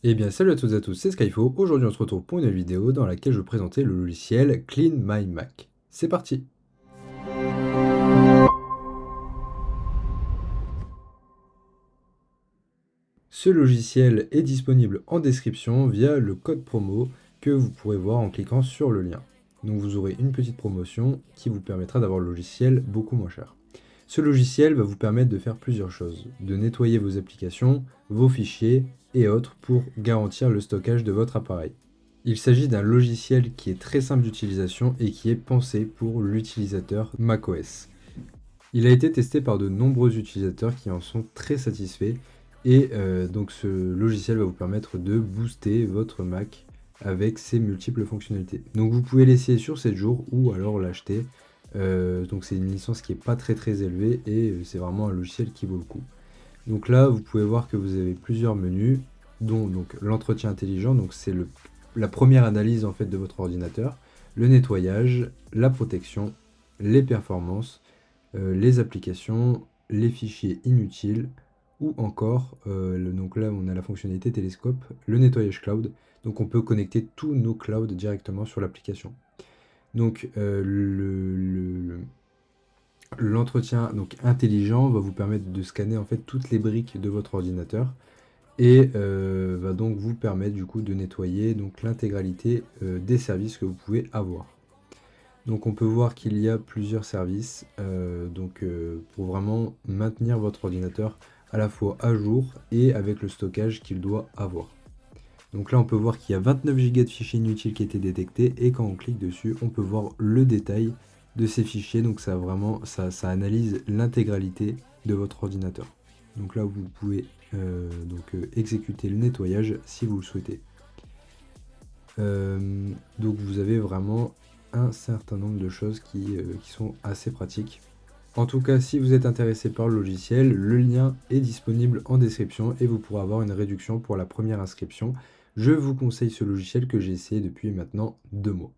Eh bien, salut à toutes et à tous, c'est Skyfo. Aujourd'hui, on se retrouve pour une nouvelle vidéo dans laquelle je vais présenter le logiciel Clean My Mac. C'est parti! Ce logiciel est disponible en description via le code promo que vous pourrez voir en cliquant sur le lien. Donc vous aurez une petite promotion qui vous permettra d'avoir le logiciel beaucoup moins cher. Ce logiciel va vous permettre de faire plusieurs choses, de nettoyer vos applications, vos fichiers et autres pour garantir le stockage de votre appareil. Il s'agit d'un logiciel qui est très simple d'utilisation et qui est pensé pour l'utilisateur macOS. Il a été testé par de nombreux utilisateurs qui en sont très satisfaits et donc ce logiciel va vous permettre de booster votre Mac avec ses multiples fonctionnalités. Donc vous pouvez l'essayer sur 7 jours ou alors l'acheter. Donc c'est une licence qui n'est pas très élevée et c'est vraiment un logiciel qui vaut le coup. Donc là, vous pouvez voir que vous avez plusieurs menus, dont donc l'entretien intelligent, donc c'est la première analyse en fait de votre ordinateur, le nettoyage, la protection, les performances, les applications, les fichiers inutiles, ou encore, donc là on a la fonctionnalité télescope, le nettoyage cloud, donc on peut connecter tous nos clouds directement sur l'application. Donc l'entretien donc intelligent va vous permettre de scanner en fait toutes les briques de votre ordinateur et va donc vous permettre du coup de nettoyer donc l'intégralité des services que vous pouvez avoir. Donc on peut voir qu'il y a plusieurs services pour vraiment maintenir votre ordinateur à la fois à jour et avec le stockage qu'il doit avoir. Donc là on peut voir qu'il y a 29 Go de fichiers inutiles qui étaient détectés et quand on clique dessus on peut voir le détail de ces fichiers. Donc ça analyse l'intégralité de votre ordinateur. Donc là vous pouvez exécuter le nettoyage si vous le souhaitez. Donc vous avez vraiment un certain nombre de choses qui sont assez pratiques. En tout cas, si vous êtes intéressé par le logiciel, le lien est disponible en description et vous pourrez avoir une réduction pour la première inscription. Je vous conseille ce logiciel que j'ai essayé depuis maintenant 2 mois.